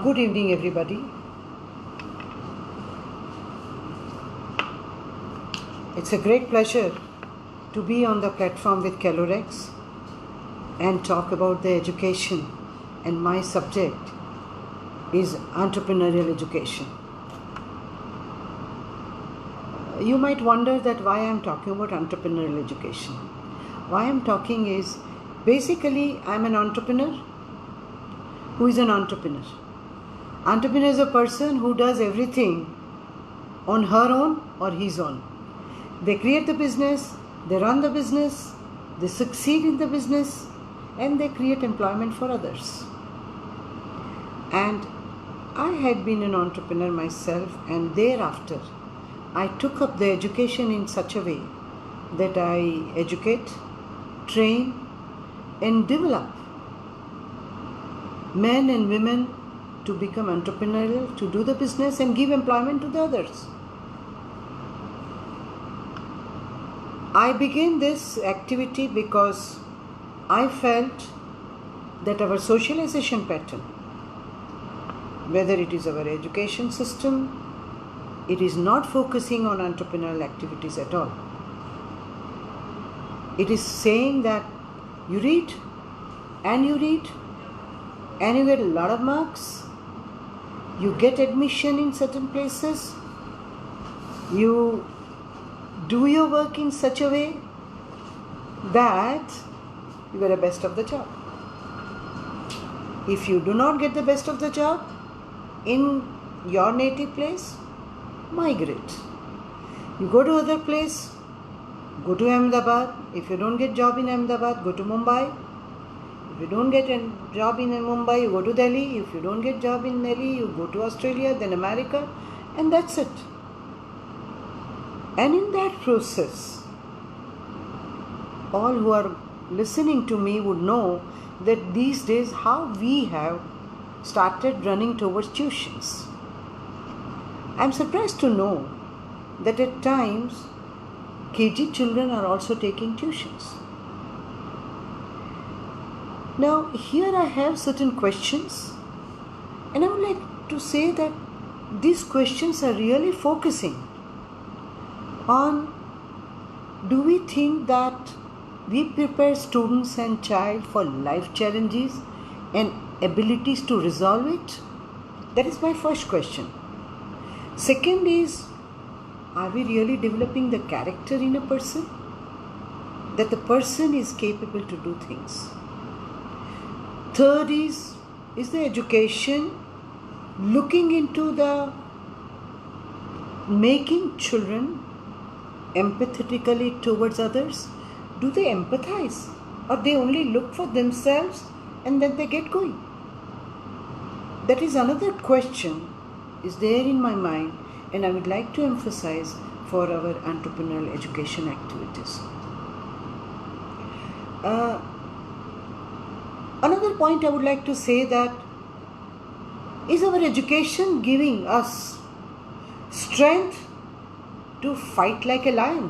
Good evening, everybody. It's a great pleasure to be on the platform with Calorex and talk about the education, and my subject is entrepreneurial education. You might wonder that why I'm talking about entrepreneurial education. Why I'm talking is basically I'm an entrepreneur who is an entrepreneur. Entrepreneur is a person who does everything on her own or his own. They create the business, they run the business, they succeed in the business, and they create employment for others. And I had been an entrepreneur myself, and thereafter I took up the education in such a way that I educate, train, and develop men and women to become entrepreneurial, to do the business and give employment to the others. I began this activity because I felt that our socialization pattern, whether it is our education system, it is not focusing on entrepreneurial activities at all. It is saying that you read and you read and you get a lot of marks, you get admission in certain places, you do your work in such a way that you get the best of the job. If you do not get the best of the job in your native place, migrate. You go to other place, go to Ahmedabad. If you don't get job in Ahmedabad, go to Mumbai. If you don't get a job in Mumbai, you go to Delhi. If you don't get job in Delhi, you go to Australia, then America, and that's it. And in that process, all who are listening to me would know that these days how we have started running towards tuitions. I'm surprised to know that at times KG children are also taking tuitions. Now here I have certain questions, and I would like to say that these questions are really focusing on, do we think that we prepare students and child for life challenges and abilities to resolve it? That is my first question. Second is, are we really developing the character in a person? That the person is capable to do things. Third is the education looking into the making children empathetically towards others? Do they empathize, or they only look for themselves and then they get going? That is another question is there in my mind, and I would like to emphasize for our entrepreneurial education activities. Another point I would like to say that, is our education giving us strength to fight like a lion?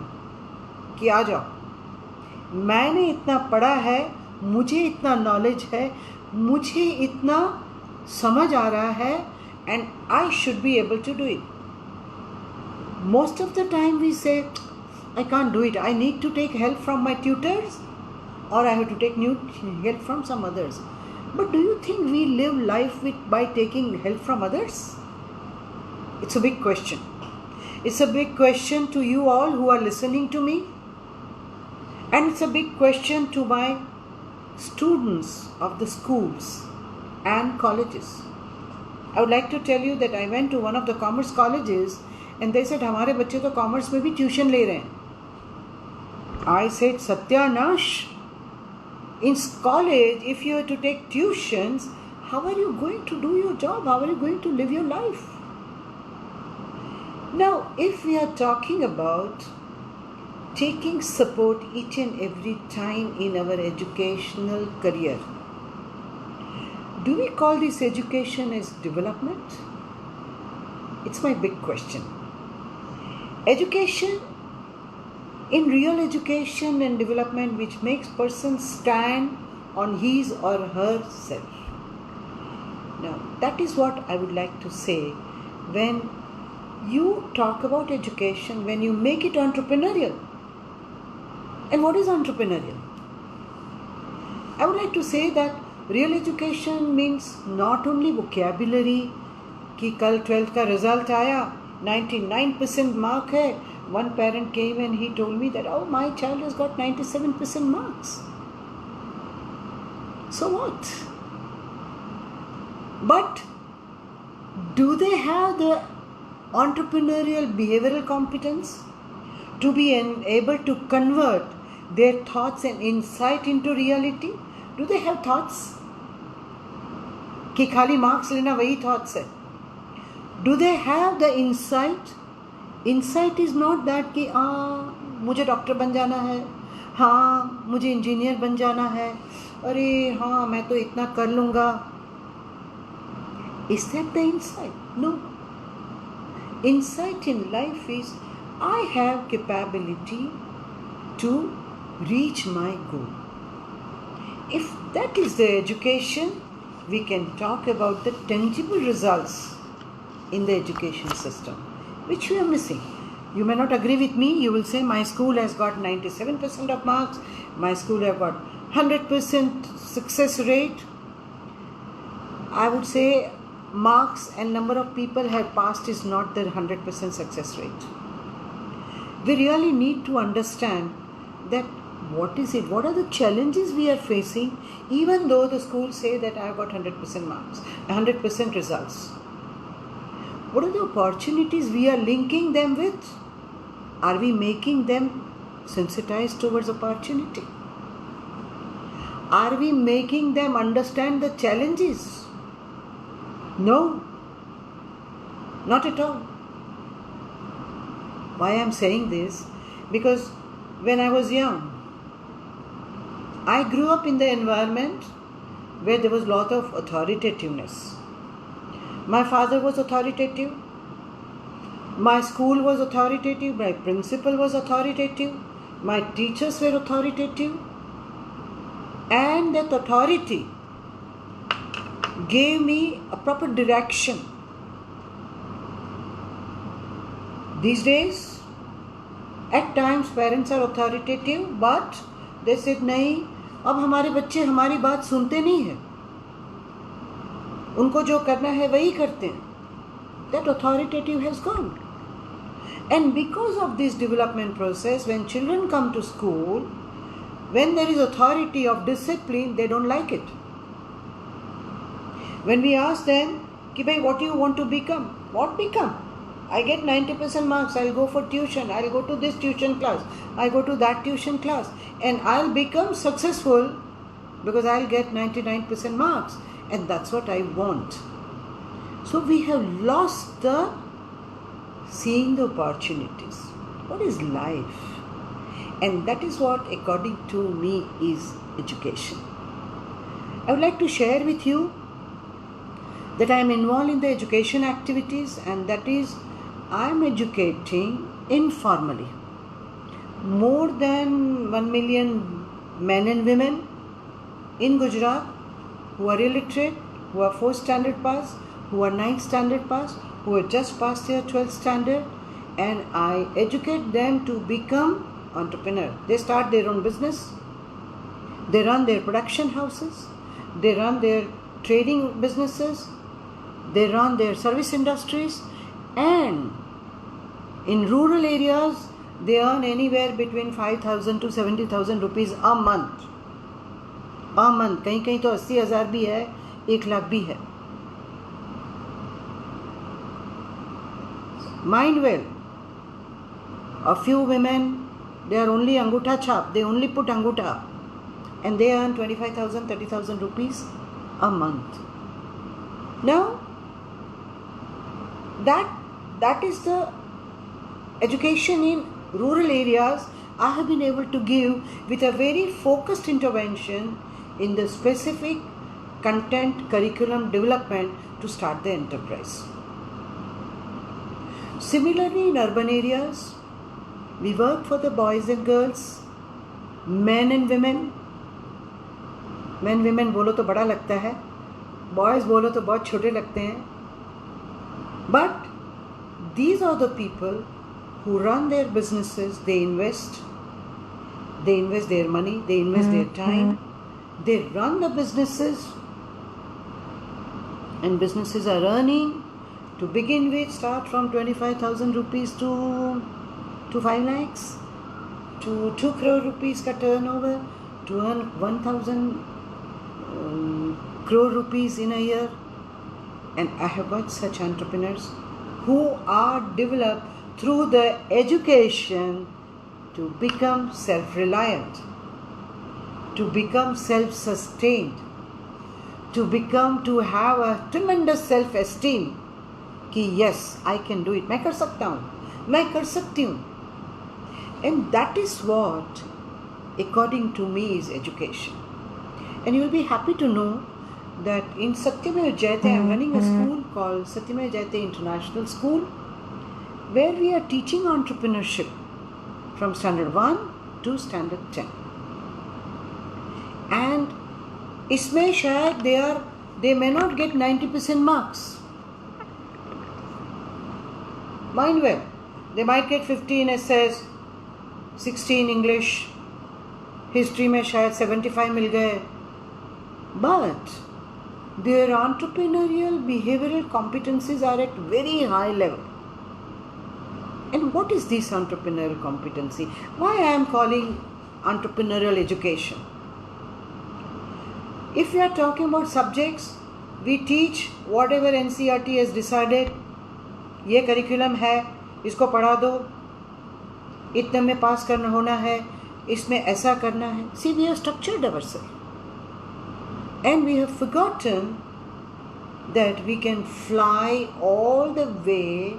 कि आ जाओ, मैंने इतना पढ़ा है, मुझे इतना knowledge है, मुझे इतना समझ आ रहा है, and I should be able to do it. Most of the time we say, I can't do it, I need to take help from my tutors, or I have to take new help from some others. But do you think we live life by taking help from others? It's a big question. It's a big question to you all who are listening to me, and it's a big question to my students of the schools and colleges. I would like to tell you that I went to one of the commerce colleges and they said, हमारे बच्चे तो commerce में भी tuition ले रहे हैं. I said, Satyaнаsh, in college, if you are to take tuitions, how are you going to do your job? How are you going to live your life? Now, if we are talking about taking support each and every time in our educational career, do we call this education as development? It's my big question. Education, in real education and development, which makes person stand on his or herself. Now, that is what I would like to say when you talk about education, when you make it entrepreneurial. And what is entrepreneurial? I would like to say that real education means not only vocabulary कि कल 12th का result आया 99% mark है. One parent came and he told me that, oh, my child has got 97% marks. So what? But do they have the entrepreneurial behavioral competence to be able to convert their thoughts and insight into reality? Do they have thoughts? कि खाली marks लेना वही thoughts है. Do they have the insight? Insight is not that कि मुझे doctor बन जाना है, हाँ मुझे इंजीनियर बन जाना है, अरे हाँ मैं तो इतना कर लूँगा. Is that the insight? No. Insight in life is I have capability to reach my goal. If that is the education, we can talk about the tangible results in the education system, which we are missing. You may not agree with me. You will say my school has got 97% of marks. My school have got 100% success rate. I would say marks and number of people have passed is not the 100% success rate. We really need to understand that what is it? What are the challenges we are facing, even though the schools say that I have got 100% marks, 100% results. What are the opportunities we are linking them with? Are we making them sensitized towards opportunity? Are we making them understand the challenges? No, not at all. Why I am saying this? Because when I was young, I grew up in the environment where there was a lot of authoritativeness. My father was authoritative. My school was authoritative. My principal was authoritative. My teachers were authoritative. And that authority gave me a proper direction. These days, at times parents are authoritative, but they said नहीं, अब हमारे बच्चे हमारी बात सुनते नहीं हैं. उनको जो करना है वही करते हैं. That authoritative has gone. And because of this development process, when children come to school, when there is authority of discipline, they don't like it. When we ask them, कि भाई what do you want to become? What become? I get 90% marks, I'll go for tuition, I'll go to this tuition class, I go to that tuition class, and I'll become successful because I'll get 99% marks, and that's what I want. So we have lost the seeing the opportunities. What is life? And that is what, according to me, is education. I would like to share with you that I am involved in the education activities, and that is I am educating informally more than 1 million men and women in Gujarat who are illiterate, who are 4th standard pass, who are 9th standard pass, who have just passed their 12th standard, and I educate them to become entrepreneur. They start their own business, they run their production houses, they run their trading businesses, they run their service industries, and in rural areas they earn anywhere between 5,000 to 70,000 rupees a month. A month. कहीं कहीं तो 80,000 भी है, 1 लाख भी है. Mind well, a few women, they are only angutha chap, they only put angutha, and they earn 25,000, 30,000 rupees a month. Now, that is the education in rural areas I have been able to give with a very focused intervention in the specific content curriculum development to start the enterprise. Similarly, in urban areas, we work for the boys and girls, men and women. Men women बोलो तो बड़ा लगता है, boys बोलो तो बहुत छोटे लगते हैं, but these are the people who run their businesses. They invest their money, they invest their time, they run the businesses, and businesses are earning. To begin with, start from 25,000 rupees to 5 lakhs, to 2 crore rupees ka turnover, to earn 1,000 crore rupees in a year. And I have got such entrepreneurs who are developed through the education to become self-reliant, to become self-sustained, to have a tremendous self-esteem कि yes, I can do it, मैं कर सकता हूँ, मैं कर सकती हूँ. And that is what, according to me, is education. And you will be happy to know that in Satyamev Jayate, I am running a school called Satyamev Jayate International School, where we are teaching entrepreneurship from standard 1 to standard 10. And इसमें शायद they may not get 90% marks. Mind well, they might get 15 essays, 16 English, history में शायद 75 मिल गए, but their entrepreneurial behavioral competencies are at very high level. And what is this entrepreneurial competency? Why I am calling entrepreneurial education? If we are talking about subjects, we teach whatever NCERT has decided. ये curriculum है, इसको पढ़ा दो, इतने में पास करना होना है, इसमें ऐसा करना है. See, we have structured ourselves, and we have forgotten that we can fly all the way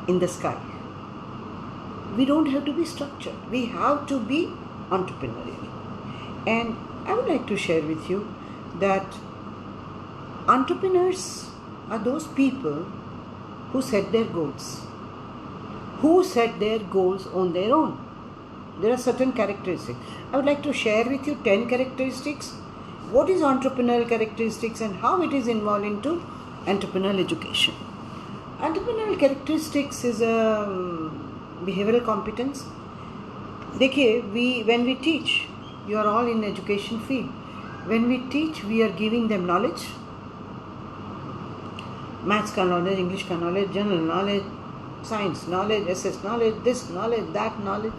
in the sky. We don't have to be structured. We have to be entrepreneurial. And I would like to share with you that entrepreneurs are those people who set their goals, on their own. There are certain characteristics. I would like to share with you 10 characteristics. What is entrepreneurial characteristics and how it is involved into entrepreneurial education. Entrepreneurial characteristics is a behavioral competence. देखिए, when we teach, you are all in education field. When we teach, we are giving them knowledge. Maths का knowledge, English का knowledge, general knowledge, science knowledge, SS knowledge, this knowledge, that knowledge.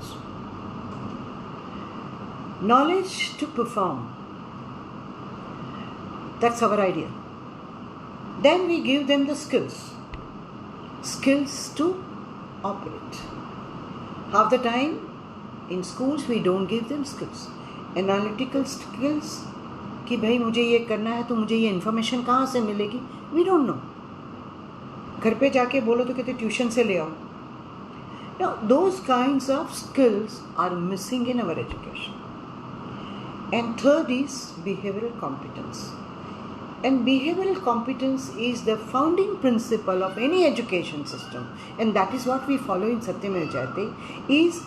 Knowledge to perform. That's our idea. Then we give them the skills. Skills to operate. Half the time in schools we don't give them skills. Analytical skills कि भाई मुझे ये करना है तो मुझे ये information कहाँ से मिलेगी, we don't know. घर पे जाके बोलो तो कहते ट्यूशन से ले आओ. Now those kinds of skills are missing in our education. And third is behavioral competence. And behavioral competence is the founding principle of any education system, and that is what we follow in Satyamev Jayate, is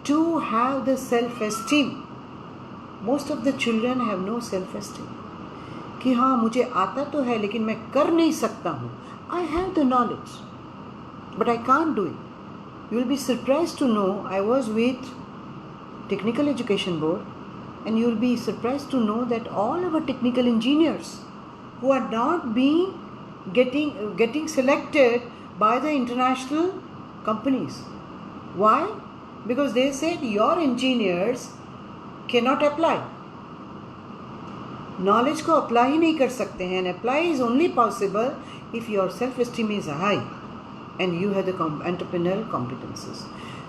to have the self-esteem. Most of the children have no self-esteem. कि हाँ मुझे आता तो है लेकिन मैं कर नहीं सकता हूँ. I have the knowledge, but I can't do it. You will be surprised to know I was with Technical Education Board, and you will be surprised to know that all our technical engineers who are not being getting selected by the international companies. Why? Because they said your engineers cannot apply. Knowledge को apply ही नहीं कर सकते हैं, and apply is only possible if your self-esteem is high and you have the entrepreneurial competences.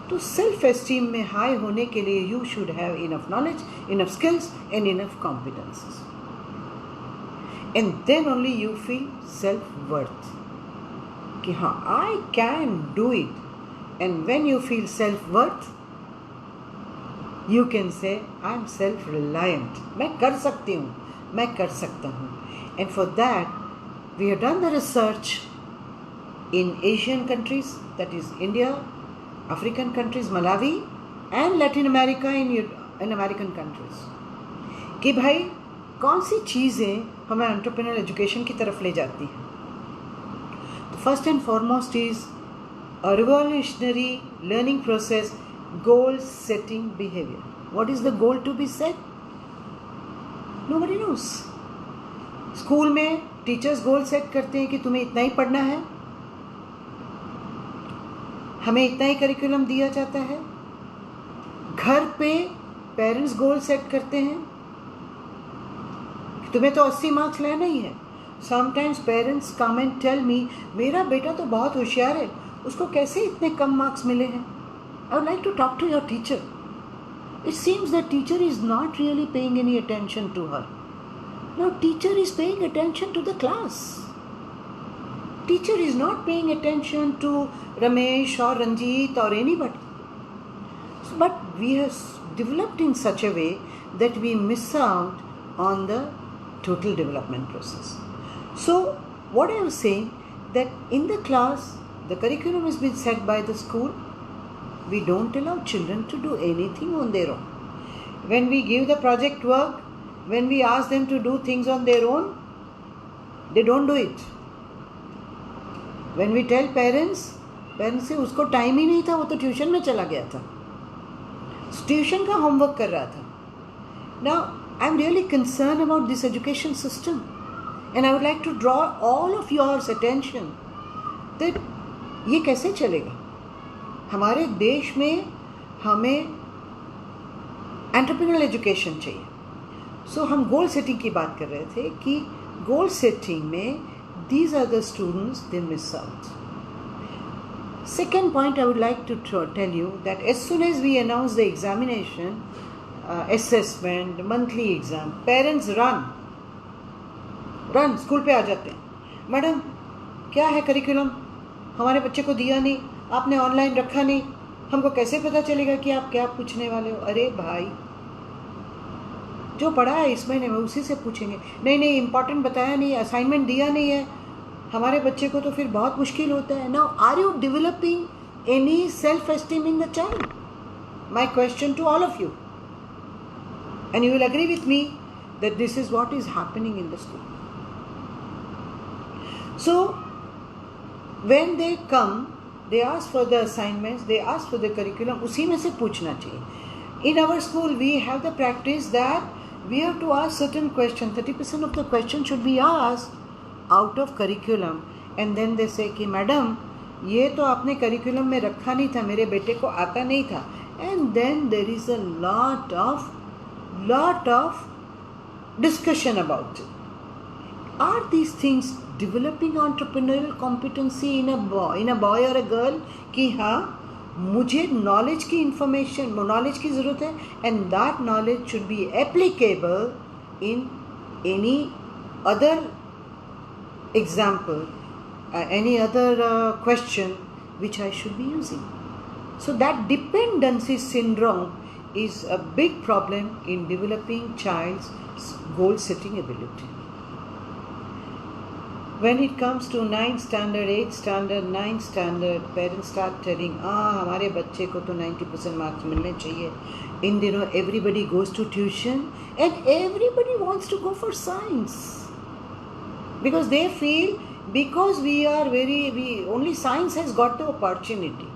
तो self-esteem में high होने के लिए you should have enough knowledge, enough skills and enough competences. And then only you feel self-worth. कि हाँ I can do it. And when you feel self-worth, you can say I am self-reliant. मैं कर सकती हूँ, मैं कर सकता हूँ. And for that, we have done the research in Asian countries, that is India, African countries, Malawi, and Latin America in American countries. कि भाई कौन सी चीज़ें हमें एंटरप्रेन्योर एजुकेशन की तरफ ले जाती हैं? First and foremost is a revolutionary learning process, goal setting behavior. What is the goal to be set? Nobody knows. School में टीचर्स गोल सेट करते हैं कि तुम्हें इतना ही पढ़ना है, हमें इतना ही करिकुलम दिया जाता है. घर पे पेरेंट्स गोल सेट करते हैं कि तुम्हें तो 80 मार्क्स लेना ही है. Sometimes parents come and tell me, मेरा बेटा तो बहुत होशियार है, उसको कैसे इतने कम मार्क्स मिले हैं? I would like to talk to your teacher. It seems that teacher is not really paying any attention to her. No, teacher is paying attention to the class. Teacher is not paying attention to Ramesh or Ranjit or anybody. But we have developed in such a way that we miss out on the total development process. So, what I was saying, that in the class, the curriculum has been set by the school. We don't allow children to do anything on their own. When we give the project work, when we ask them to do things on their own, they don't do it. When we tell parents से उसको time ही नहीं था, वो तो tuition में चला गया था, ट्यूशन का होमवर्क कर रहा था. Now, I'm really concerned about this education system, and I would like to draw all of yours attention that ये कैसे चलेगा. हमारे देश में हमें एंटरप्रेन्योरल एजुकेशन चाहिए. सो हम गोल सेटिंग की बात कर रहे थे कि गोल सेटिंग में these are the students they miss out. Second point I would like to tell you that as soon as we announce the examination, assessment, monthly exam, parents run school पे आ जाते हैं. Madam क्या है curriculum, हमारे बच्चे को दिया नहीं, आपने ऑनलाइन रखा नहीं, हमको कैसे पता चलेगा कि आप क्या पूछने वाले हो? अरे भाई, जो पढ़ा है इस महीने में उसी से पूछेंगे. नहीं इम्पॉर्टेंट बताया नहीं, असाइनमेंट दिया नहीं है हमारे बच्चे को, तो फिर बहुत मुश्किल होता है. Now are you developing any self esteem in the child? My question to all of you, and you will agree with me that this is what is happening in the school. So when they come, they ask for the assignments, they ask for the curriculum, उसी में से पूछना चाहिए. In our school, we have the practice that we have to ask certain questions. 30% of the questions should be asked out of curriculum, and then they say कि madam ये तो आपने curriculum में रखा नहीं था, मेरे बेटे को आता नहीं था. And then there is a lot of discussion about it. Are these things developing entrepreneurial competency in a boy or a girl? कि हाँ मुझे नॉलेज की इंफॉर्मेशन, नॉलेज की ज़रूरत है, and that knowledge should be applicable in any other example, any other question which I should be using. So that dependency syndrome is a big problem in developing child's goal setting ability. When it comes to 9th standard, 8th standard, 9th standard, parents start telling, हमारे बच्चे को तो 90% marks मिलने चाहिए. इन दिनों everybody goes to tuition and everybody wants to go for science because they feel because only science has got the opportunity.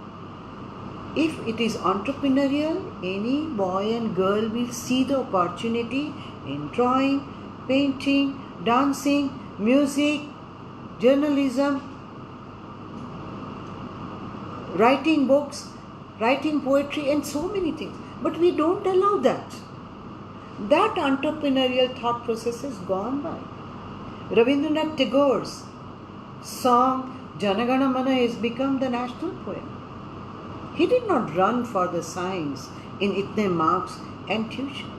If it is entrepreneurial, any boy and girl will see the opportunity in drawing, painting, dancing, music, journalism, writing books, writing poetry, and so many things. But we don't allow that. That entrepreneurial thought process is gone by. Rabindranath Tagore's song Jana Gana Mana has become the national poem. He did not run for the science in itne marks and tuition.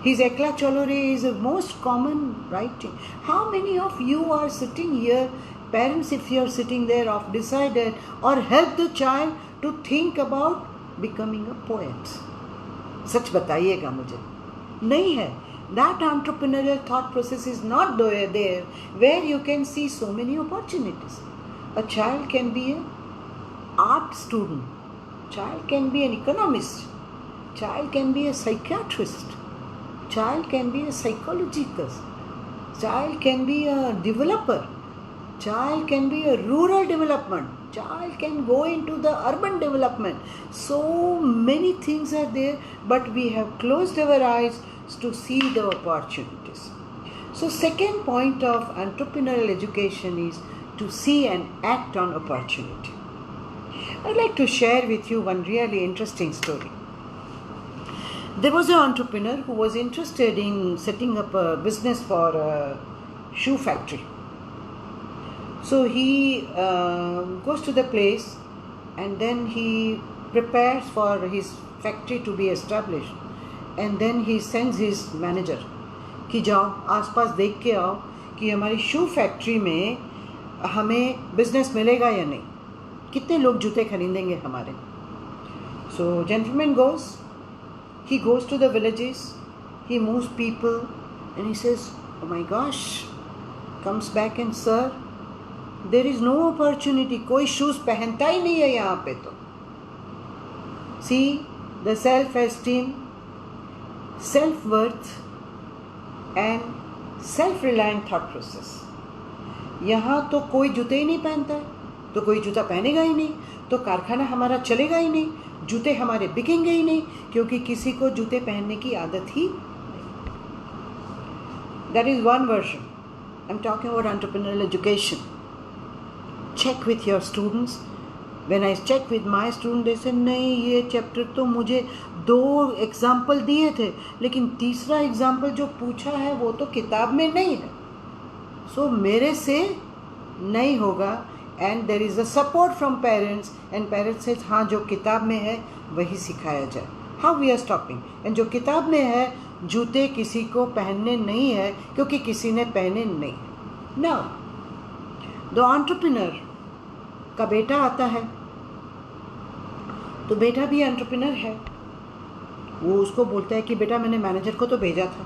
His Ekla Chalo Re is the most common writing. How many of you are sitting here, parents, if you are sitting there, have decided or help the child to think about becoming a poet? सच बताइएगा मुझे. नहीं है. That entrepreneurial thought process is not there where you can see so many opportunities. A child can be an art student. Child can be an economist. Child can be a psychiatrist. child can be a psychologist, child can be a developer, child can be a rural development, child can go into the urban development. So many things are there, but we have closed our eyes to see the opportunities. So second point of entrepreneurial education is to see and act on opportunity. I'd like to share with you one really interesting story. There was an entrepreneur who was interested in setting up a business for a shoe factory. So he goes to the place and then he prepares for his factory to be established, and then he sends his manager कि जाओ आसपास देख के आओ कि हमारी शू factory में हमें बिजनेस मिलेगा या नहीं, कितने लोग जूते खरीदेंगे हमारे. So gentleman goes, he goes to the villages, he moves people and he says, oh my gosh, comes back and sir, there is no opportunity, कोई शूज पहनता ही नहीं है यहाँ पे. तो see the self-esteem, self-worth and self-reliant thought process. यहाँ तो कोई जूते ही नहीं पहनता है, तो कोई जूता पहनेगा ही नहीं, तो कारखाना हमारा चलेगा ही नहीं, जूते हमारे बिकेंगे ही नहीं, क्योंकि किसी को जूते पहनने की आदत ही नहीं. That is one version. I'm talking about entrepreneurial education. Check with your students. When I check with my students, they say नहीं ये चैप्टर तो मुझे 2 एग्जाम्पल दिए थे, लेकिन तीसरा एग्जाम्पल जो पूछा है वो तो किताब में नहीं है, सो मेरे से नहीं होगा. And there is a support from parents and parents से हाँ जो किताब में है वही सिखाया जाए. How we are stopping. And जो किताब में है जूते किसी को पहनने नहीं है क्योंकि किसी ने पहने नहीं. नाउ द एंटरप्रेन्योर का बेटा आता है, तो बेटा भी एंटरप्रेन्योर है. वो उसको बोलता है कि बेटा मैंने मैनेजर को तो भेजा था,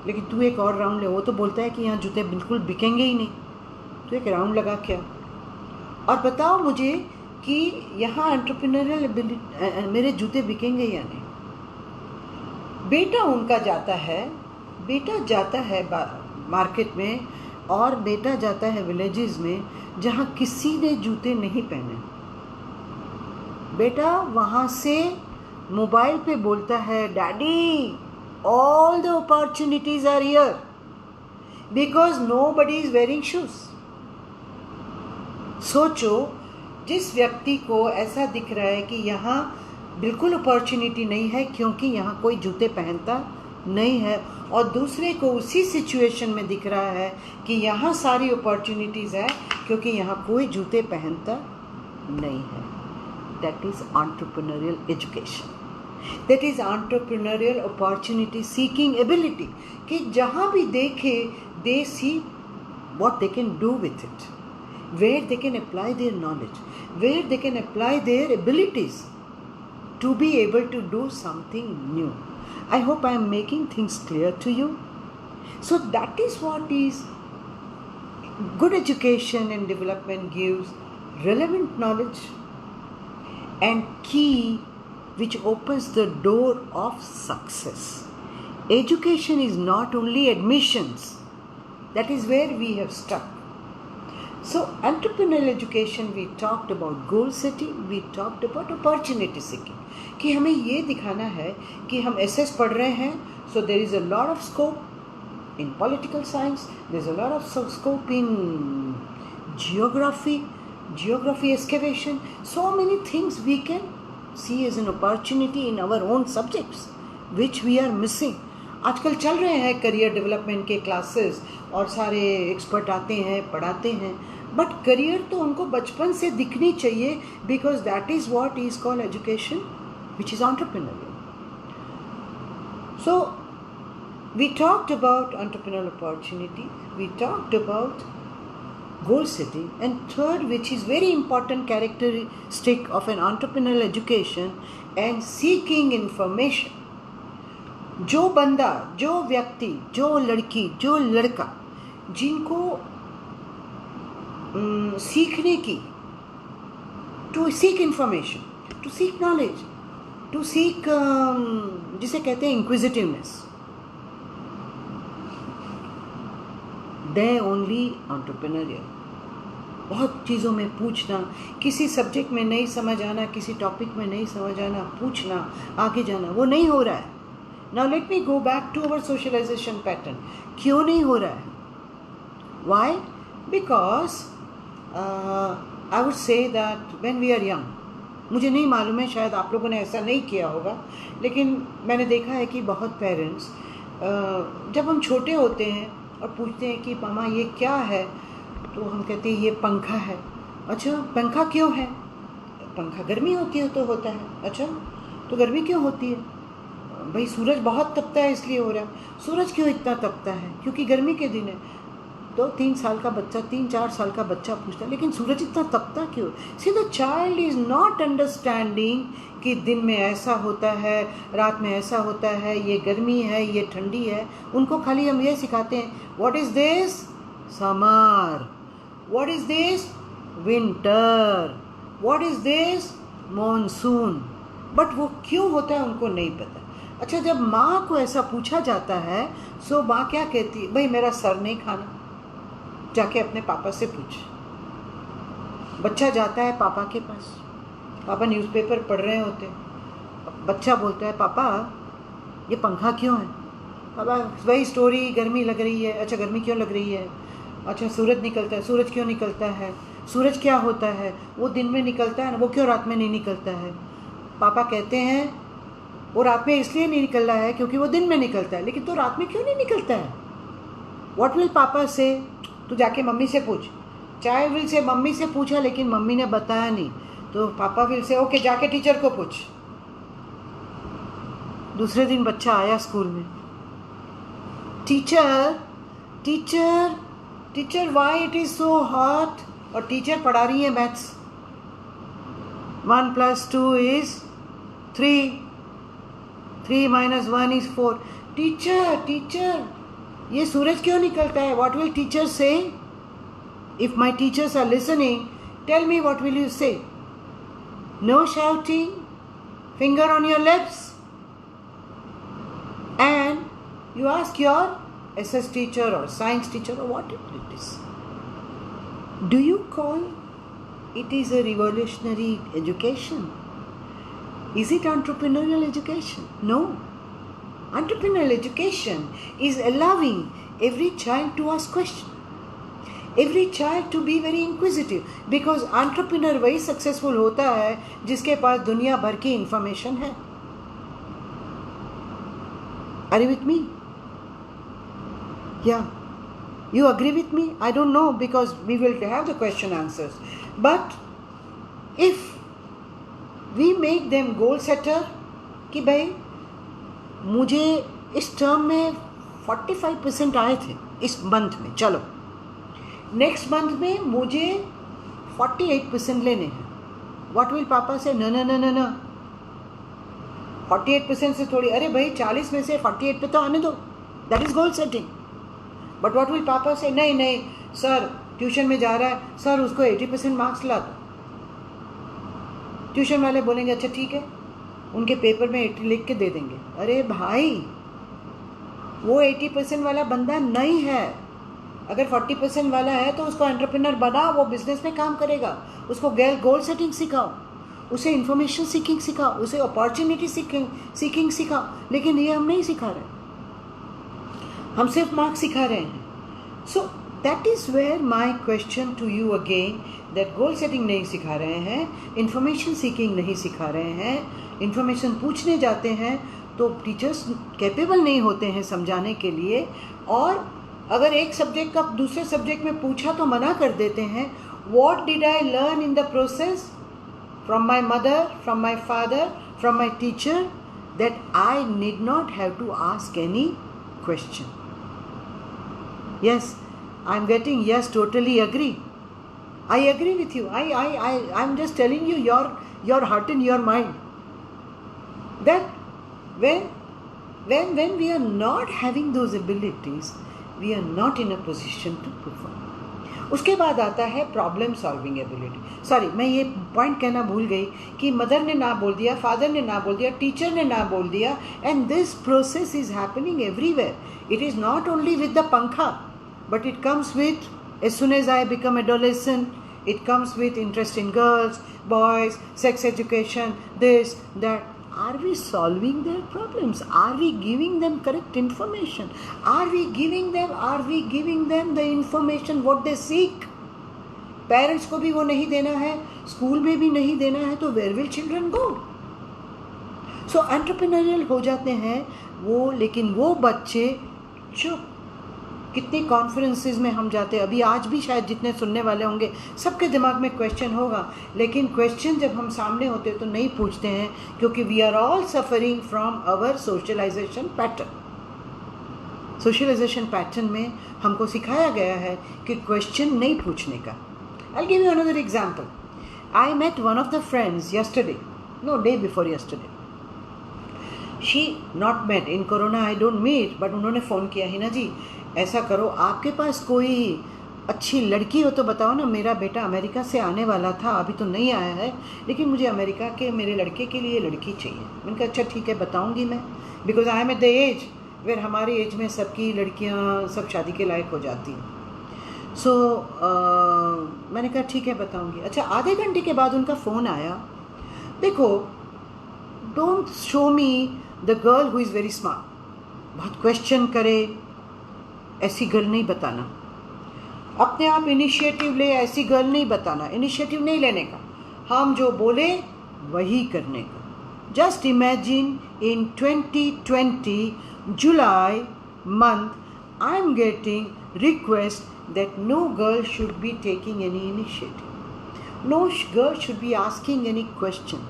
लेकिन तू एक और राउंड ले. वो तो बोलता है कि यहाँ जूते बिल्कुल बिकेंगे ही नहीं, तो एक राउंड लगा क्या और बताओ मुझे कि यहाँ एंटरप्रेन्योरियल मेरे जूते बिकेंगे या नहीं. बेटा उनका जाता है, बेटा जाता है मार्केट में, और बेटा जाता है विलेजेस में जहाँ किसी ने जूते नहीं पहने. बेटा वहाँ से मोबाइल पे बोलता है daddy all the opportunities are here because nobody is wearing shoes. सोचो जिस व्यक्ति को ऐसा दिख रहा है कि यहाँ बिल्कुल अपॉर्चुनिटी नहीं है क्योंकि यहाँ कोई जूते पहनता नहीं है, और दूसरे को उसी सिचुएशन में दिख रहा है कि यहाँ सारी अपॉर्चुनिटीज़ है क्योंकि यहाँ कोई जूते पहनता नहीं है. That is entrepreneurial education. That is entrepreneurial opportunity seeking ability कि जहाँ भी देखे दे सी what they can do with it, where they can apply their knowledge, where they can apply their abilities to be able to do something new. I hope I am making things clear to you. So that is what is good education and development gives relevant knowledge and key which opens the door of success. Education is not only admissions. That is where we have stuck. So entrepreneurial education, we talked about goal setting, we talked about opportunity seeking. कि हमें ये दिखाना है कि हम SS पढ़ रहे हैं, so there is a lot of scope in political science, there is a lot of scope in geography excavation, so many things we can see as an opportunity in our own subjects which we are missing. आजकल चल रहे हैं career development के classes और सारे expert आते हैं पढ़ाते हैं, बट करियर तो उनको बचपन से दिखनी चाहिए because that is what is called education which is entrepreneurial. So we talked about entrepreneurial opportunity, we talked about goal setting, and third, which is very important characteristic of an entrepreneurial education, and seeking information. जो बंदा, जो व्यक्ति, जो लड़की, जो लड़का जिनको सीखने की, to seek information, to seek knowledge, to seek जिसे कहते हैं इंक्विजिटिवनेस, they only entrepreneurial. बहुत चीज़ों में पूछना, किसी सब्जेक्ट में नहीं समझ आना, किसी टॉपिक में नहीं समझ आना, पूछना, आगे जाना, वो नहीं हो रहा है. Now let me go back to our socialisation pattern. क्यों नहीं हो रहा है? Why? Because I would say that when we are young, मुझे नहीं मालूम है, शायद आप लोगों ने ऐसा नहीं किया होगा, लेकिन मैंने देखा है कि बहुत पेरेंट्स जब हम छोटे होते हैं और पूछते हैं कि मामा ये क्या है, तो हम कहते हैं ये पंखा है. अच्छा, पंखा क्यों है? पंखा गर्मी होती है तो होता है. अच्छा, तो गर्मी क्यों होती है? भाई सूरज बहुत तपता है इसलिए हो रहा है. सूरज क्यों इतना तपता है? क्योंकि गर्मी के दिन है. तो 3-4 साल का बच्चा पूछता है, लेकिन सूरज इतना तपता क्यों? See the child is not understanding कि दिन में ऐसा होता है, रात में ऐसा होता है, ये गर्मी है, ये ठंडी है. उनको खाली हम ये सिखाते हैं, what is this? Summer. What is this? Winter. What is this? Monsoon. But वो क्यों होता है उनको नहीं पता. अच्छा, जब माँ को ऐसा पूछा जाता है, सो माँ क्या कहती है? भाई मेरा सर नहीं खाना, जाके अपने पापा से पूछ. बच्चा जाता है पापा के पास, पापा न्यूज़पेपर पढ़ रहे होते, बच्चा बोलता है पापा ये पंखा क्यों है? पापा वही स्टोरी, गर्मी लग रही है. अच्छा, गर्मी क्यों लग रही है? अच्छा, सूरज निकलता है. सूरज क्यों निकलता है? सूरज क्या होता है? वो दिन में निकलता है ना, वो क्यों रात में नहीं निकलता है? पापा कहते हैं वो रात में इसलिए नहीं निकल रहा है क्योंकि वो दिन में निकलता है. लेकिन तो रात में क्यों नहीं निकलता है? व्हाट विल पापा से? तू जाके मम्मी से पूछ. चाइल्ड विल से मम्मी से पूछा, लेकिन मम्मी ने बताया नहीं, तो पापा विल से ओके जाके टीचर को पूछ. दूसरे दिन बच्चा आया स्कूल में, teacher teacher teacher why it is so hot. और टीचर पढ़ा रही है मैथ्स. 1 + 2 is 3. 3 - 1 is 4. टीचर ये सूरज क्यों निकलता है? What will teacher say? If my teachers are listening, tell me what will you say? No shouting, finger on your lips, and you ask your SS teacher or science teacher or whatever it is. Do you call it is a revolutionary education? Is it entrepreneurial education? No. Entrepreneurial education is allowing every child to ask questions, every child to be very inquisitive, because entrepreneur वही successful होता है जिसके पास दुनिया भर की information है. Are you with me? Yeah. You agree with me? I don't know, because we will have the question answers. But if we make them goal setter कि भाई मुझे इस टर्म में 45% आए थे इस मंथ में, चलो नेक्स्ट मंथ में मुझे 48% लेने हैं. व्हाट विल पापा से? न न न न न 48% से थोड़ी, अरे भाई 40 में से 48 पे तो आने दो. That is goal setting. But what will पापा से? नहीं नहीं सर, ट्यूशन में जा रहा है सर, उसको 80% मार्क्स ला दो. ट्यूशन वाले बोलेंगे अच्छा ठीक है, उनके पेपर में 80 लिख के दे देंगे. अरे भाई वो 80% वाला बंदा नहीं है. अगर 40% वाला है तो उसको एंटरप्रेन्योर बनाओ, वो बिजनेस में काम करेगा. उसको गोल सेटिंग सिखाओ, उसे इंफॉर्मेशन सीकिंग सिखाओ, उसे अपॉर्चुनिटी सीकिंग सिखाओ. लेकिन ये हम नहीं सिखा रहे, हम सिर्फ मार्क्स सिखा रहे हैं. So that is where my question to you again, that goal setting नहीं सिखा रहे हैं, इंफॉर्मेशन सीकिंग नहीं सिखा रहे हैं. इंफॉर्मेशन पूछने जाते हैं तो टीचर्स कैपेबल नहीं होते हैं समझाने के लिए. और अगर एक सब्जेक्ट का दूसरे सब्जेक्ट में पूछा तो मना कर देते हैं. What did I learn in the process from my mother, from my father, from my teacher, that I need not have to ask any question. Yes, I am getting yes, totally agree. I agree with you. I'm just telling you your heart and your mind. That when we are not having those abilities, we are not in a position to perform. उसके बाद आता है problem solving ability. Sorry, मैं ये point कहना भूल गई कि मदर ने ना बोल दिया, फादर ने ना बोल दिया, टीचर ने ना बोल दिया, and this process is happening everywhere. It is not only with the पंखा. but it comes with, as soon as I become adolescent, it comes with interest in girls, boys, sex education, this, that. Are we solving their problems? Are we giving them correct information? Are we giving them the information what they seek? Parents को भी वो नहीं देना है, school में भी नहीं देना है, तो where will children go? So entrepreneurial हो जाते हैं वो, लेकिन वो बच्चे चुप। कितनी कॉन्फ्रेंसेस में हम जाते हैं, अभी आज भी शायद जितने सुनने वाले होंगे सबके दिमाग में क्वेश्चन होगा, लेकिन क्वेश्चन जब हम सामने होते तो नहीं पूछते हैं, क्योंकि we are all suffering from our socialisation pattern. Socialisation pattern में हमको सिखाया गया है कि क्वेश्चन नहीं पूछने का। I'll give you another example. I met one of the friends yesterday, no, day before yesterday. She not met, in Corona I don't meet, but उन्होंने फ़ोन किया, हिना जी ऐसा करो, आपके पास कोई अच्छी लड़की हो तो बताओ ना, मेरा बेटा अमेरिका से आने वाला था, अभी तो नहीं आया है, लेकिन मुझे अमेरिका के मेरे लड़के के लिए लड़की चाहिए। मैंने कहा अच्छा ठीक है, बताऊँगी मैं, because I am at the age where हमारी एज में सबकी लड़कियाँ सब शादी के लायक हो जाती हैं। सो मैंने कहा ठीक है बताऊंगी। अच्छा, आधे घंटे के बाद उनका फ़ोन आया, देखो don't show me the girl who is very smart, बहुत क्वेश्चन करे, ऐसी गर्ल नहीं बताना, अपने आप इनिशिएटिव ले, ऐसी गर्ल नहीं बताना, इनिशिएटिव नहीं लेने का, हम जो बोले वही करने का। Just imagine in 2020 July month I am getting request that no girl should be taking any initiative. No girl should be asking any question.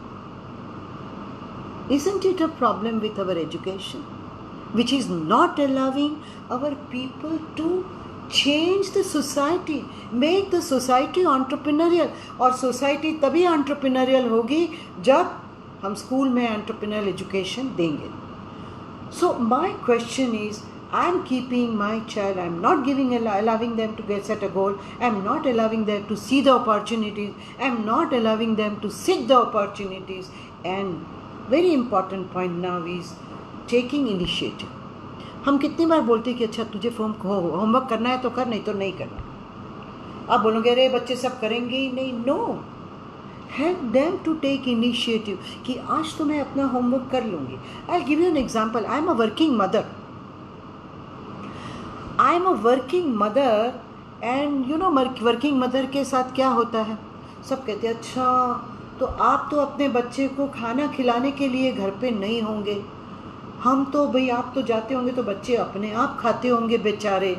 Isn't it a problem with our education, which is not allowing our people to change the society, make the society entrepreneurial? और society तभी entrepreneurial होगी जब हम school में entrepreneurial education देंगे। So my question is, I am keeping my child, I am not allowing them to get set a goal, I am not allowing them to see the opportunities, I am not allowing them to seek the opportunities, and very important point now is taking initiative. हम कितनी बार बोलते हैं कि अच्छा तुझे homework करना है तो कर, नहीं तो नहीं करना। आप बोलोगे अरे बच्चे सब करेंगे ही नहीं, no, help them to take initiative कि आज तो मैं अपना होमवर्क कर लूँगी। I'll give you an example. I am a working mother. I am a working mother, and you know working mother के साथ क्या होता है, सब कहते हैं अच्छा तो आप तो अपने बच्चे को खाना खिलाने के लिए घर पे नहीं होंगे, हम तो भाई आप तो जाते होंगे तो बच्चे अपने आप खाते होंगे बेचारे,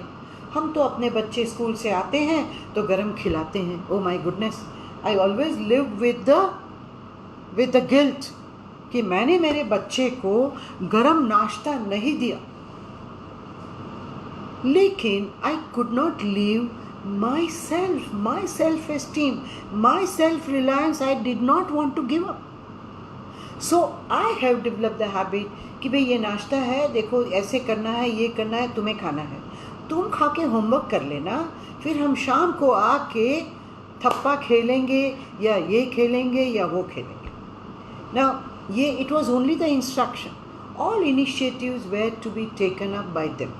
हम तो अपने बच्चे स्कूल से आते हैं तो गरम खिलाते हैं। Oh my goodness, I always live with the guilt कि मैंने मेरे बच्चे को गरम नाश्ता नहीं दिया, लेकिन I could not leave my self esteem, my self reliance I did not want to give up. So I have develop the habit कि भाई ये नाश्ता है, देखो ऐसे करना है, ये करना है, तुम्हें खाना है, तुम खा के होमवर्क कर लेना, फिर हम शाम को आके थप्पा खेलेंगे या ये खेलेंगे या वो खेलेंगे ना। ये it was only the instruction, all initiatives were to be taken up by them,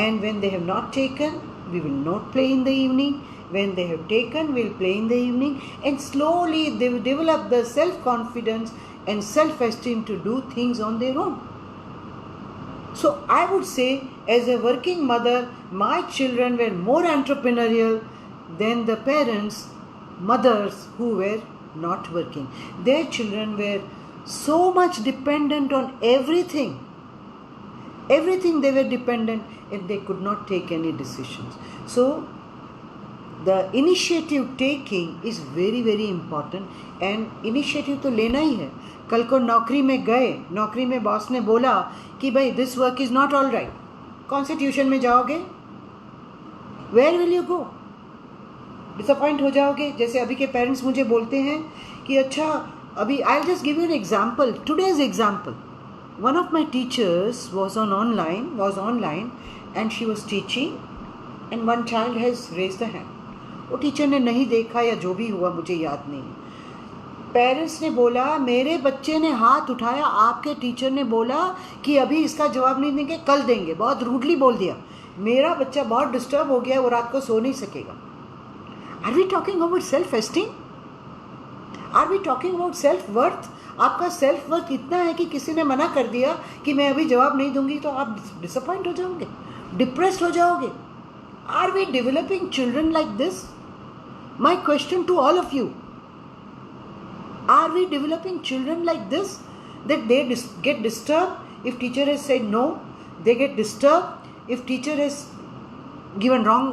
and when they have not taken, we will not play in the evening, when they have taken, we will play in the evening, and slowly they will develop the self-confidence and self-esteem to do things on their own. So I would say, as a working mother, my children were more entrepreneurial than the parents, mothers who were not working. Their children were so much dependent on everything they were dependent, and they could not take any decisions. So the initiative taking is very very important, and initiative तो लेना ही है। कल को नौकरी में गए, नौकरी में बॉस ने बोला कि भाई this work is not all right, कौन से ट्यूशन में जाओगे, where will you go, disappoint हो जाओगे। जैसे अभी के पेरेंट्स मुझे बोलते हैं कि अच्छा अभी I will just give you an example, today's example. One of my teachers was online and she was teaching, and one child has raised the hand. वो टीचर ने नहीं देखा या जो भी हुआ मुझे याद नहीं। पेरेंट्स ने बोला मेरे बच्चे ने हाथ उठाया, आपके टीचर ने बोला कि अभी इसका जवाब नहीं देंगे, कल देंगे, बहुत रूडली बोल दिया। मेरा बच्चा बहुत डिस्टर्ब हो गया है, वो रात को सो नहीं सकेगा. Are we talking about self esteem? Are we talking about self worth? आपका सेल्फ वर्थ इतना है कि किसी ने मना कर दिया कि मैं अभी जवाब नहीं दूंगी, तो आप डिसअपॉइंट हो जाओगे, डिप्रेस्ड हो जाओगे. Are we developing children like this? My question to all of you, are we developing children like this, that they get disturbed if teacher has said no, they get disturbed if teacher has given wrong,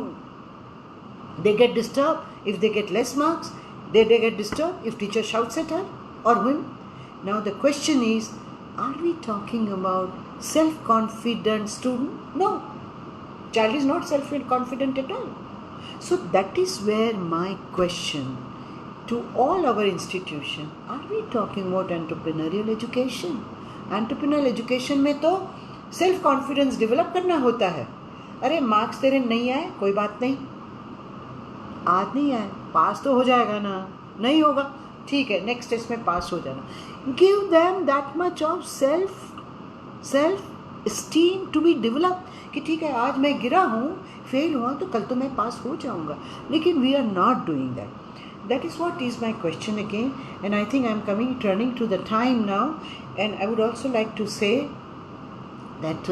they get disturbed if they get less marks, they get disturbed if teacher shouts at her or him? Now the question is, are we talking about self-confident student? No, child is not self-confident at all. So that is where my question to all our institution, are we talking about entrepreneurial education? Entrepreneurial education में तो self confidence develop करना होता है. अरे marks तेरे नहीं आए, कोई बात नहीं, आज नहीं आए, पास तो हो जाएगा ना. नहीं होगा, ठीक है, नेक्स्ट टेस्ट में पास हो जाना. Give them that much of self esteem to be develop कि ठीक है, आज मैं गिरा हूँ, फेल हुआ, तो कल तो मैं पास हो जाऊँगा. लेकिन we are not doing that. That is what is my question again, and I think I am turning to the time now, and I would also like to say that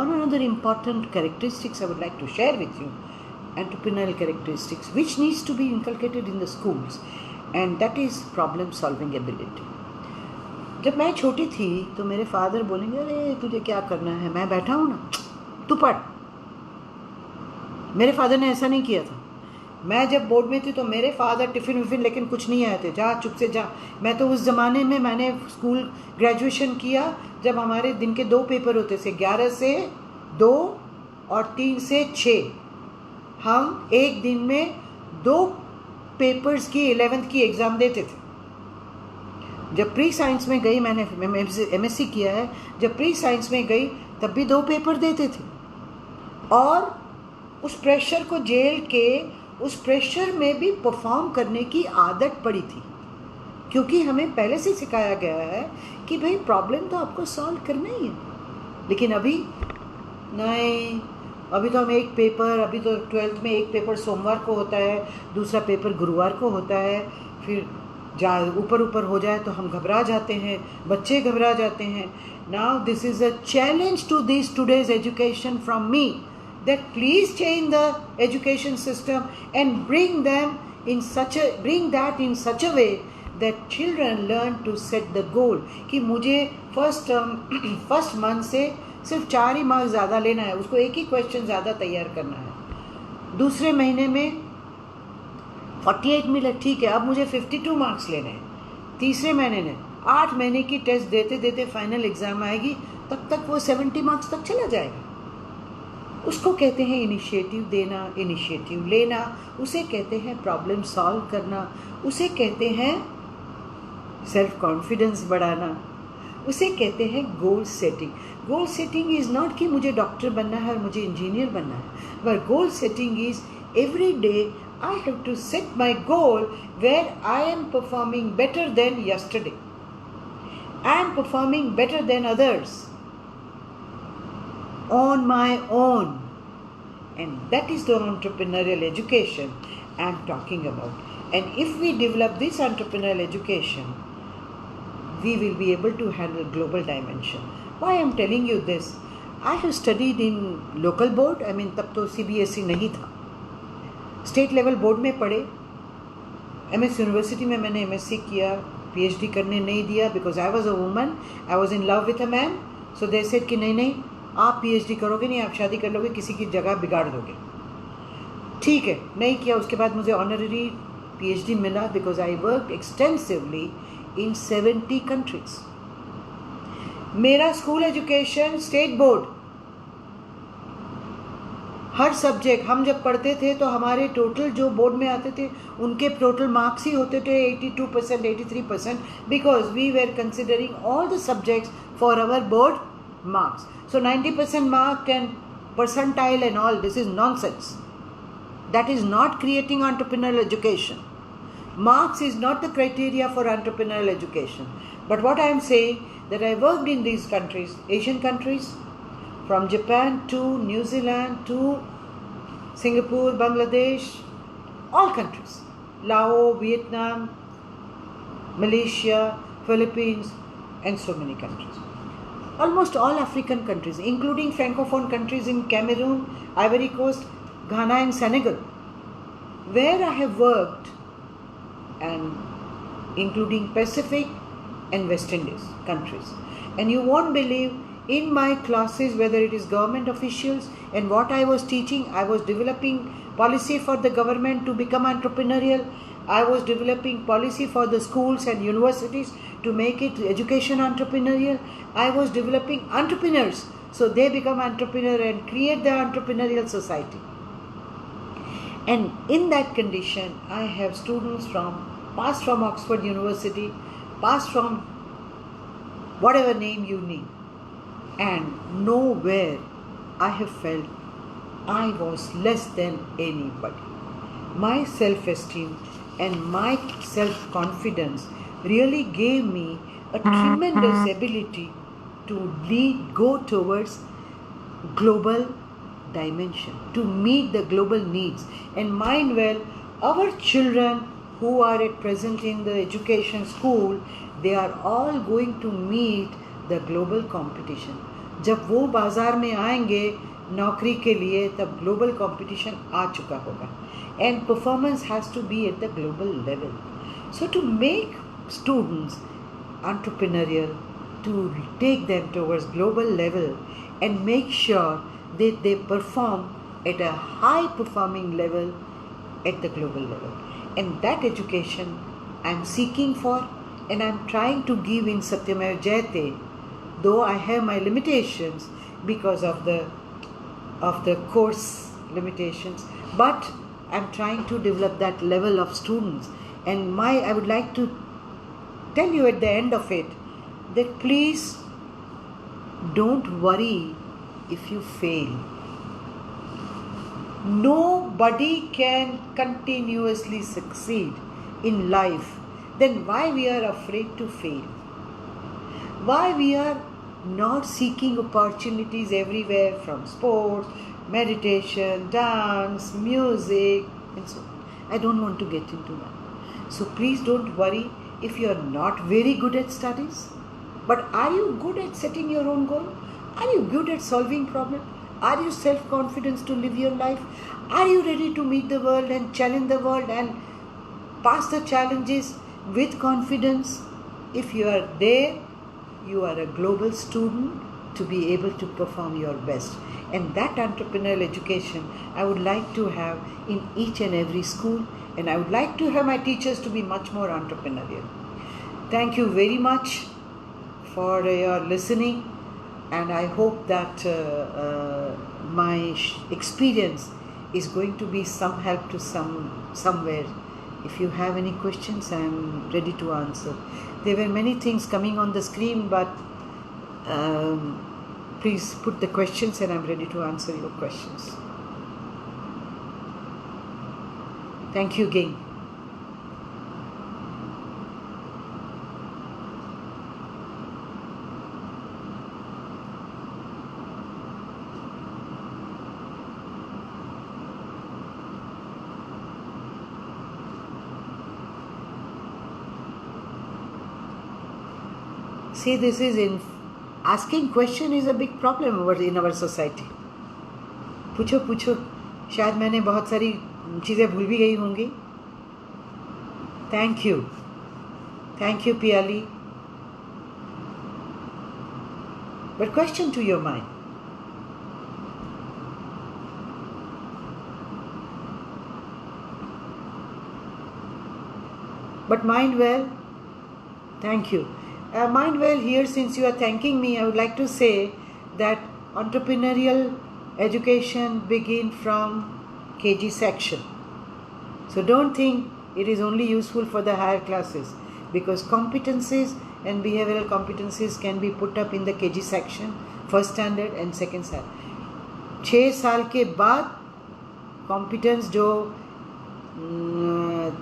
on another important characteristics I would like to share with you, entrepreneurial characteristics which needs to be inculcated in the schools, and that is problem solving ability. जब मैं छोटी थी तो मेरे father बोलेंगे, अरे तुझे क्या करना है, मैं बैठा हूँ ना, तू पढ़. मेरे फादर ने ऐसा नहीं किया था. मैं जब बोर्ड में थी तो मेरे फादर टिफ़िन विफ़िन लेकिन कुछ नहीं आए थे, जा चुप से जा. मैं तो उस ज़माने में मैंने स्कूल ग्रेजुएशन किया जब हमारे दिन के 2 पेपर होते थे, 11 से 2 और 3 से 6. हम एक दिन में 2 पेपर्स की 11th की एग्ज़ाम देते थे. जब प्री साइंस में गई, मैंने MSc किया है, जब प्री साइंस में गई तब भी 2 पेपर देते थे. और उस प्रेशर को झेल के, उस प्रेशर में भी परफॉर्म करने की आदत पड़ी थी, क्योंकि हमें पहले से सिखाया गया है कि भाई प्रॉब्लम तो आपको सॉल्व करना ही है. लेकिन अभी नहीं, अभी तो हम एक पेपर, अभी तो 12th में एक पेपर सोमवार को होता है, दूसरा पेपर गुरुवार को होता है. फिर ऊपर हो जाए तो हम घबरा जाते हैं, बच्चे घबरा जाते हैं. Now this is a challenge to this today's education from me, that please change the education system and bring that in such a way that children learn to set the goal कि मुझे first month से सिर्फ 4 ही marks ज़्यादा लेना है, उसको एक ही question ज़्यादा तैयार करना है. दूसरे महीने में 48 मिले, ठीक है, अब मुझे 52 मार्क्स लेने हैं. तीसरे महीने में 8 महीने की टेस्ट देते देते फाइनल एग्ज़ाम आएगी, तब तक वो 70 मार्क्स तक चला जाएगा. उसको कहते हैं इनिशिएटिव देना, इनिशिएटिव लेना, उसे कहते हैं प्रॉब्लम सॉल्व करना, उसे कहते हैं सेल्फ कॉन्फिडेंस बढ़ाना, उसे कहते हैं goal setting. Goal setting is not कि मुझे डॉक्टर बनना है और मुझे इंजीनियर बनना है, but goal setting is every day I have to set my goal where I am performing better than yesterday, I am performing better than others on my own, and that is the entrepreneurial education I am talking about. And if we develop this entrepreneurial education, we will be able to handle global dimension. Why I am telling you this? I have studied in local board. I mean तब तो CBSE नहीं था, state level board में पढ़े. MS university में मैंने MSc किया, PhD करने नहीं दिया because I was a woman, I was in love with a man, so they said कि नहीं आप PhD करोगे नहीं, आप शादी कर लोगे, किसी की जगह बिगाड़ दोगे. ठीक है, नहीं किया. उसके बाद मुझे ऑनररी PhD मिला because I work extensively in 70 countries. मेरा स्कूल एजुकेशन स्टेट बोर्ड, हर सब्जेक्ट हम जब पढ़ते थे तो हमारे टोटल जो बोर्ड में आते थे उनके टोटल मार्क्स ही होते थे 82%, 83%, because we were considering all the subjects for our board marks. So 90% mark and percentile and all, this is nonsense. That is not creating entrepreneurial education. Marks is not the criteria for entrepreneurial education. But what I am saying, that I worked in these countries, Asian countries, from Japan to New Zealand to Singapore, Bangladesh, all countries, Laos, Vietnam, Malaysia, Philippines, and so many countries. Almost all African countries, including Francophone countries in Cameroon, Ivory Coast, Ghana, and Senegal, where I have worked, and including Pacific and West Indies countries. And you won't believe, in my classes, whether it is government officials and what I was teaching, I was developing policy for the government to become entrepreneurial. I was developing policy for the schools and universities to make it education entrepreneurial. I was developing entrepreneurs so they become entrepreneur and create the entrepreneurial society. And in that condition, I have students passed from Oxford University, passed from whatever name you need. And nowhere I have felt I was less than anybody. My self-esteem and my self-confidence really gave me a tremendous ability to go towards global dimension, to meet the global needs. And mind well, our children who are at present in the education school, they are all going to meet the global competition. जब वो बाजार में आएंगे नौकरी के लिए, तब global competition आ चुका होगा. And performance has to be at the global level. So to make students entrepreneurial, to take them towards global level and make sure that they perform at a high performing level at the global level. And that education I am seeking for, and I am trying to give in Satyameva Jayate, though I have my limitations because of the course limitations, but I am trying to develop that level of students. And I would like to tell you at the end of it that please don't worry if you fail. Nobody can continuously succeed in life. Then why we are afraid to fail? Why we are not seeking opportunities everywhere, from sports, meditation, dance, music, and so on. I don't want to get into that. So please don't worry if you are not very good at studies. But are you good at setting your own goal? Are you good at solving problems? Are you self-confident to live your life? Are you ready to meet the world and challenge the world and pass the challenges with confidence? If you are there, you are a global student to be able to perform your best. And that entrepreneurial education I would like to have in each and every school, and I would like to have my teachers to be much more entrepreneurial. Thank you very much for your listening, and I hope that my experience is going to be some help to somewhere. If you have any questions, I am ready to answer. There were many things coming on the screen, but please put the questions and I am ready to answer your questions. Thank you again. See, this is asking question is a big problem in our society. पूछो शायद मैंने बहुत सारी चीज़ें भूल भी गई होंगी. Thank you Piali. But question to your mind. But mind well. Thank you. Mind well, here, since you are thanking me, I would like to say that entrepreneurial education begins from KG section. So don't think it is only useful for the higher classes, because competencies and behavioral competencies can be put up in the KG section, first standard and second standard. 6 साल के बाद competence जो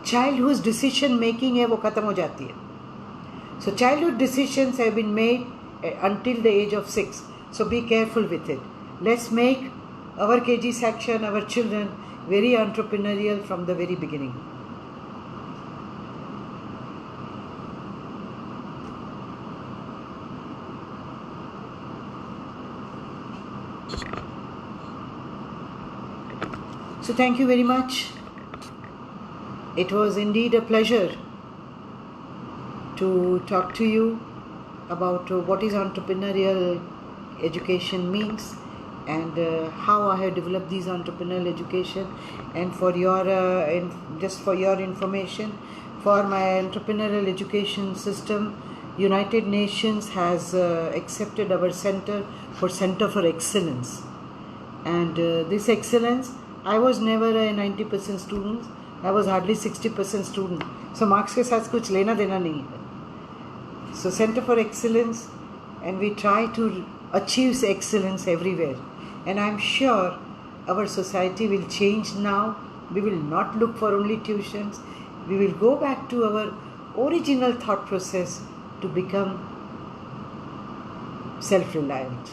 childhood decision making है वो खत्म हो जाती है. So childhood decisions have been made until the age of 6. So be careful with it. Let's make our KG section, our children, very entrepreneurial from the very beginning. So thank you very much. It was indeed a pleasure to talk to you about what is entrepreneurial education means, and how I have developed these entrepreneurial education. And for your just for your information, for my entrepreneurial education system, United Nations has accepted our Center for Excellence. And this excellence, I was never a 90% student, I was hardly 60% student, so marks के साथ कुछ लेना देना नहीं है. So Center for Excellence, and we try to achieve excellence everywhere, and I'm sure our society will change now. We will not look for only tuitions, we will go back to our original thought process to become self-reliant.